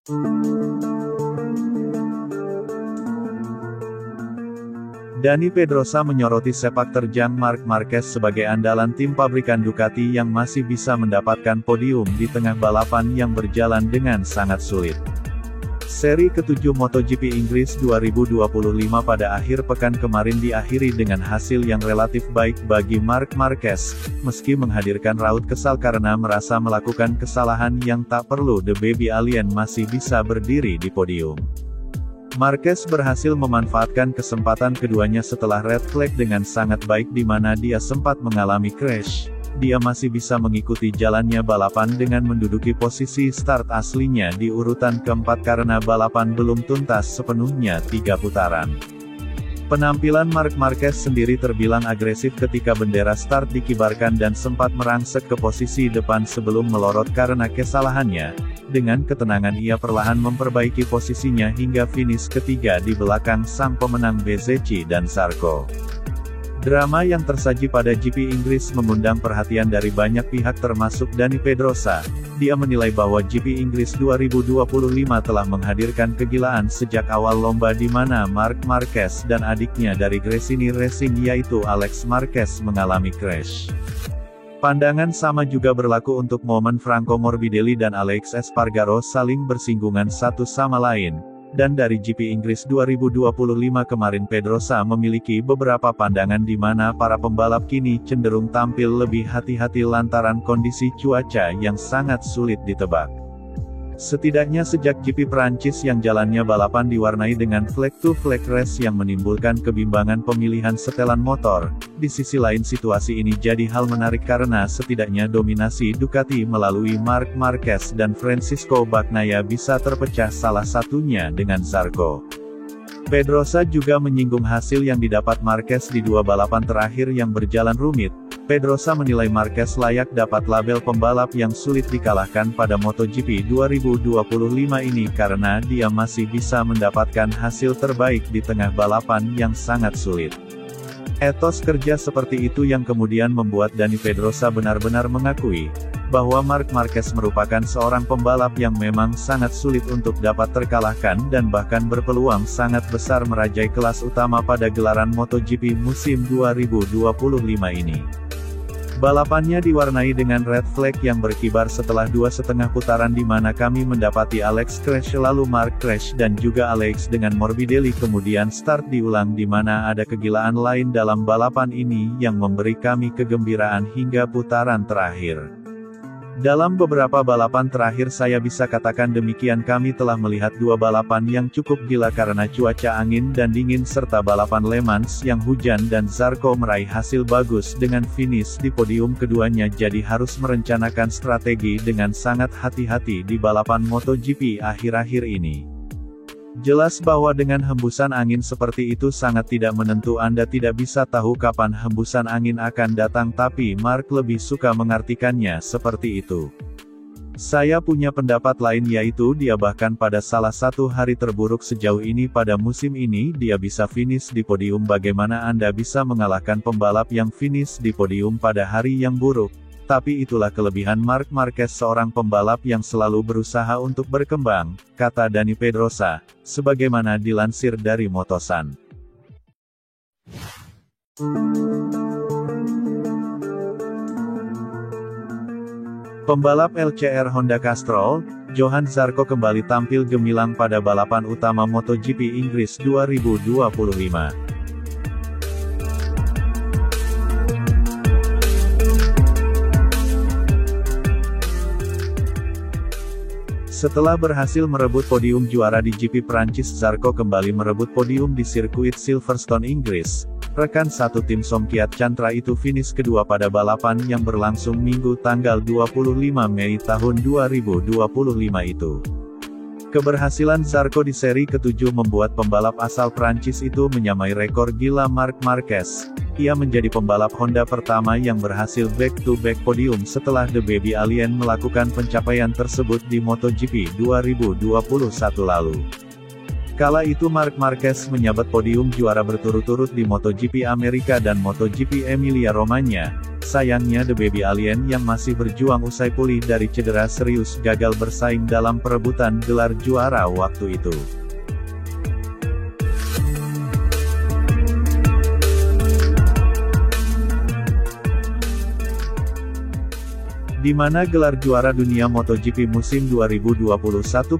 Dani Pedrosa menyoroti sepak terjang Marc Marquez sebagai andalan tim pabrikan Ducati yang masih bisa mendapatkan podium di tengah balapan yang berjalan dengan sangat sulit. Seri ke-7 MotoGP Inggris 2025 pada akhir pekan kemarin diakhiri dengan hasil yang relatif baik bagi Marc Marquez, meski menghadirkan raut kesal karena merasa melakukan kesalahan yang tak perlu. The Baby Alien masih bisa berdiri di podium. Marquez berhasil memanfaatkan kesempatan keduanya setelah red flag dengan sangat baik di mana dia sempat mengalami crash. Dia masih bisa mengikuti jalannya balapan dengan menduduki posisi start aslinya di urutan keempat karena balapan belum tuntas sepenuhnya 3 putaran. Penampilan Marc Marquez sendiri terbilang agresif ketika bendera start dikibarkan dan sempat merangsek ke posisi depan sebelum melorot karena kesalahannya. Dengan ketenangan ia perlahan memperbaiki posisinya hingga finish ketiga di belakang sang pemenang Bezzecchi dan Zarco. Drama yang tersaji pada GP Inggris mengundang perhatian dari banyak pihak termasuk Dani Pedrosa. Dia menilai bahwa GP Inggris 2025 telah menghadirkan kegilaan sejak awal lomba di mana Marc Marquez dan adiknya dari Gresini Racing yaitu Alex Marquez mengalami crash. Pandangan sama juga berlaku untuk momen Franco Morbidelli dan Alex Espargaro saling bersinggungan satu sama lain. Dan dari GP Inggris 2025 kemarin Pedrosa memiliki beberapa pandangan di mana para pembalap kini cenderung tampil lebih hati-hati lantaran kondisi cuaca yang sangat sulit ditebak. Setidaknya sejak GP Prancis yang jalannya balapan diwarnai dengan flag-to-flag race yang menimbulkan kebimbangan pemilihan setelan motor, di sisi lain situasi ini jadi hal menarik karena setidaknya dominasi Ducati melalui Marc Marquez dan Francisco Bagnaia bisa terpecah salah satunya dengan Zarco. Pedrosa juga menyinggung hasil yang didapat Marquez di 2 balapan terakhir yang berjalan rumit. Pedrosa menilai Marquez layak dapat label pembalap yang sulit dikalahkan pada MotoGP 2025 ini karena dia masih bisa mendapatkan hasil terbaik di tengah balapan yang sangat sulit. Etos kerja seperti itu yang kemudian membuat Dani Pedrosa benar-benar mengakui bahwa Marc Marquez merupakan seorang pembalap yang memang sangat sulit untuk dapat terkalahkan dan bahkan berpeluang sangat besar merajai kelas utama pada gelaran MotoGP musim 2025 ini. Balapannya diwarnai dengan red flag yang berkibar setelah 2,5 putaran di mana kami mendapati Alex crash lalu Marc crash dan juga Alex dengan Morbidelli kemudian start diulang di mana ada kegilaan lain dalam balapan ini yang memberi kami kegembiraan hingga putaran terakhir. Dalam beberapa balapan terakhir saya bisa katakan demikian kami telah melihat 2 balapan yang cukup gila karena cuaca angin dan dingin serta balapan Le Mans yang hujan dan Zarco meraih hasil bagus dengan finish di podium keduanya jadi harus merencanakan strategi dengan sangat hati-hati di balapan MotoGP akhir-akhir ini. Jelas bahwa dengan hembusan angin seperti itu sangat tidak menentu Anda tidak bisa tahu kapan hembusan angin akan datang tapi Marc lebih suka mengartikannya seperti itu. Saya punya pendapat lain yaitu dia bahkan pada salah satu hari terburuk sejauh ini pada musim ini dia bisa finish di podium bagaimana Anda bisa mengalahkan pembalap yang finish di podium pada hari yang buruk. Tapi itulah kelebihan Marc Marquez seorang pembalap yang selalu berusaha untuk berkembang, kata Dani Pedrosa, sebagaimana dilansir dari Motosan. Pembalap LCR Honda Castrol, Johan Zarco kembali tampil gemilang pada balapan utama MotoGP Inggris 2025. Setelah berhasil merebut podium juara di GP Prancis, Zarco kembali merebut podium di sirkuit Silverstone Inggris. Rekan satu tim Somkiat Chantra itu finish kedua pada balapan yang berlangsung Minggu tanggal 25 Mei tahun 2025 itu. Keberhasilan Zarco di seri ke-7 membuat pembalap asal Prancis itu menyamai rekor gila Marc Marquez. Ia menjadi pembalap Honda pertama yang berhasil back-to-back podium setelah The Baby Alien melakukan pencapaian tersebut di MotoGP 2021 lalu. Kala itu Marc Marquez menyabet podium juara berturut-turut di MotoGP Amerika dan MotoGP Emilia-Romagna. Sayangnya The Baby Alien yang masih berjuang usai pulih dari cedera serius gagal bersaing dalam perebutan gelar juara waktu itu. Di mana gelar juara dunia MotoGP musim 2021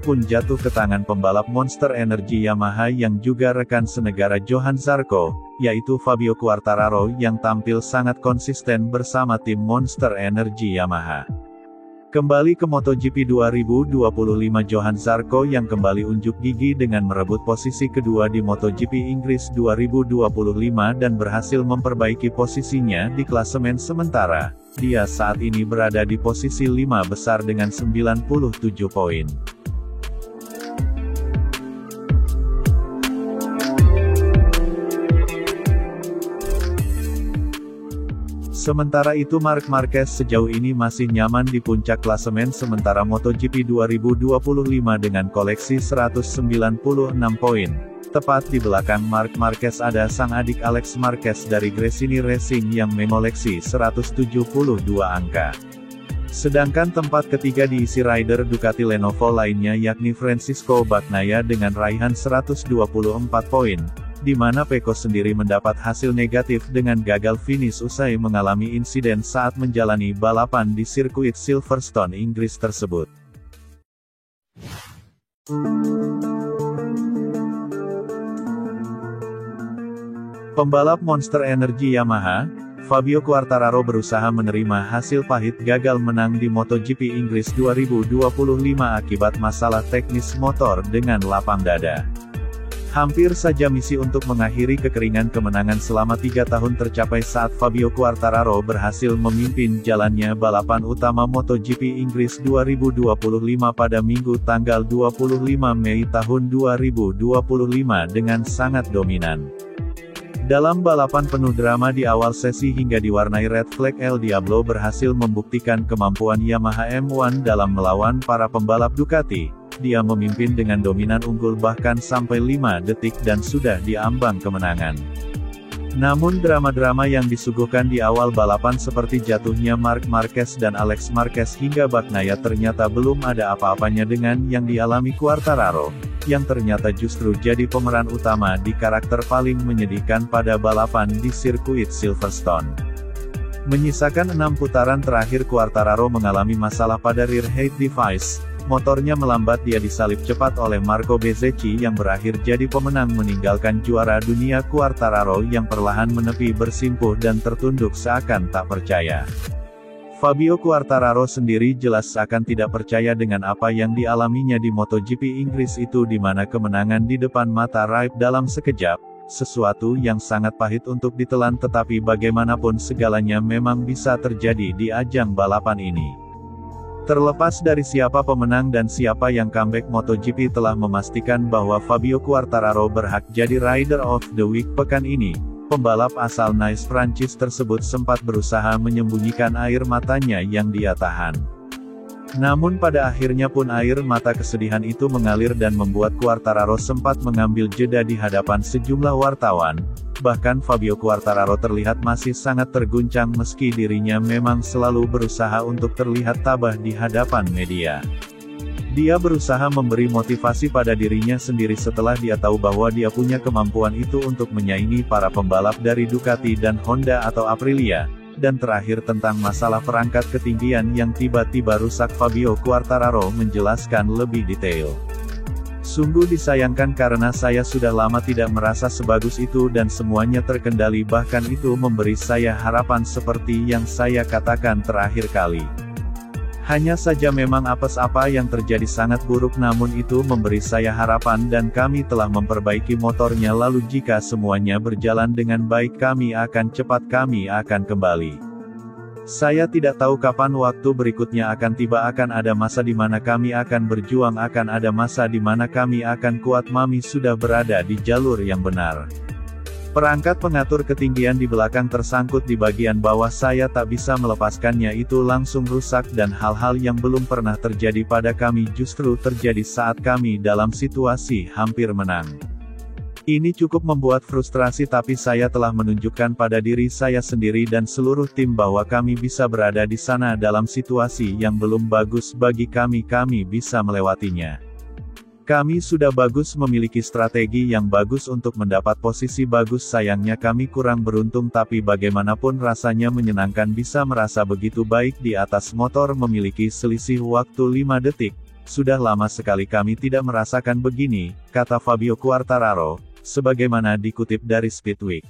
pun jatuh ke tangan pembalap Monster Energy Yamaha yang juga rekan senegara Johann Zarco, yaitu Fabio Quartararo yang tampil sangat konsisten bersama tim Monster Energy Yamaha. Kembali ke MotoGP 2025, Johann Zarco yang kembali unjuk gigi dengan merebut posisi kedua di MotoGP Inggris 2025 dan berhasil memperbaiki posisinya di klasemen sementara. Dia saat ini berada di posisi 5 besar dengan 97 poin. Sementara itu Marc Marquez sejauh ini masih nyaman di puncak klasemen sementara MotoGP 2025 dengan koleksi 196 poin. Tepat di belakang Marc Marquez ada sang adik Alex Marquez dari Gresini Racing yang mengoleksi 172 angka. Sedangkan tempat ketiga diisi rider Ducati Lenovo lainnya yakni Francisco Bagnaia dengan raihan 124 poin. Di mana Pecco sendiri mendapat hasil negatif dengan gagal finish usai mengalami insiden saat menjalani balapan di sirkuit Silverstone Inggris tersebut. Pembalap Monster Energy Yamaha, Fabio Quartararo berusaha menerima hasil pahit gagal menang di MotoGP Inggris 2025 akibat masalah teknis motor dengan lapang dada. Hampir saja misi untuk mengakhiri kekeringan kemenangan selama 3 tahun tercapai saat Fabio Quartararo berhasil memimpin jalannya balapan utama MotoGP Inggris 2025 pada Minggu tanggal 25 Mei tahun 2025 dengan sangat dominan. Dalam balapan penuh drama di awal sesi hingga diwarnai red flag, El Diablo berhasil membuktikan kemampuan Yamaha M1 dalam melawan para pembalap Ducati. Dia memimpin dengan dominan unggul bahkan sampai 5 detik dan sudah di ambang kemenangan. Namun drama-drama yang disuguhkan di awal balapan seperti jatuhnya Marc Marquez dan Alex Marquez hingga Bagnaia ternyata belum ada apa-apanya dengan yang dialami Quartararo, yang ternyata justru jadi pemeran utama di karakter paling menyedihkan pada balapan di sirkuit Silverstone. Menyisakan 6 putaran terakhir Quartararo mengalami masalah pada rear head device. Motornya melambat, dia disalip cepat oleh Marco Bezzecchi yang berakhir jadi pemenang meninggalkan juara dunia Quartararo yang perlahan menepi bersimpuh dan tertunduk seakan tak percaya. Fabio Quartararo sendiri jelas seakan tidak percaya dengan apa yang dialaminya di MotoGP Inggris itu di mana kemenangan di depan mata raib dalam sekejap, sesuatu yang sangat pahit untuk ditelan tetapi bagaimanapun segalanya memang bisa terjadi di ajang balapan ini. Terlepas dari siapa pemenang dan siapa yang comeback, MotoGP telah memastikan bahwa Fabio Quartararo berhak jadi Rider of the Week pekan ini. Pembalap asal Nice Prancis tersebut sempat berusaha menyembunyikan air matanya yang dia tahan. Namun pada akhirnya pun air mata kesedihan itu mengalir dan membuat Quartararo sempat mengambil jeda di hadapan sejumlah wartawan. Bahkan Fabio Quartararo terlihat masih sangat terguncang meski dirinya memang selalu berusaha untuk terlihat tabah di hadapan media. Dia berusaha memberi motivasi pada dirinya sendiri setelah dia tahu bahwa dia punya kemampuan itu untuk menyaingi para pembalap dari Ducati dan Honda atau Aprilia. Dan terakhir tentang masalah perangkat ketinggian yang tiba-tiba rusak, Fabio Quartararo menjelaskan lebih detail. Sungguh disayangkan karena saya sudah lama tidak merasa sebagus itu dan semuanya terkendali, bahkan itu memberi saya harapan seperti yang saya katakan terakhir kali. Hanya saja memang apes apa yang terjadi sangat buruk, namun itu memberi saya harapan dan kami telah memperbaiki motornya, lalu jika semuanya berjalan dengan baik kami akan kembali. Saya tidak tahu kapan waktu berikutnya akan tiba, akan ada masa di mana kami akan berjuang, akan ada masa di mana kami akan kuat, Mami sudah berada di jalur yang benar. Perangkat pengatur ketinggian di belakang tersangkut di bagian bawah, saya tak bisa melepaskannya, itu langsung rusak, dan hal-hal yang belum pernah terjadi pada kami justru terjadi saat kami dalam situasi hampir menang. Ini cukup membuat frustrasi, tapi saya telah menunjukkan pada diri saya sendiri dan seluruh tim bahwa kami bisa berada di sana dalam situasi yang belum bagus bagi kami bisa melewatinya. Kami sudah bagus, memiliki strategi yang bagus untuk mendapat posisi bagus, sayangnya kami kurang beruntung, tapi bagaimanapun rasanya menyenangkan bisa merasa begitu baik di atas motor memiliki selisih waktu 5 detik. Sudah lama sekali kami tidak merasakan begini, kata Fabio Quartararo, sebagaimana dikutip dari Speedweek.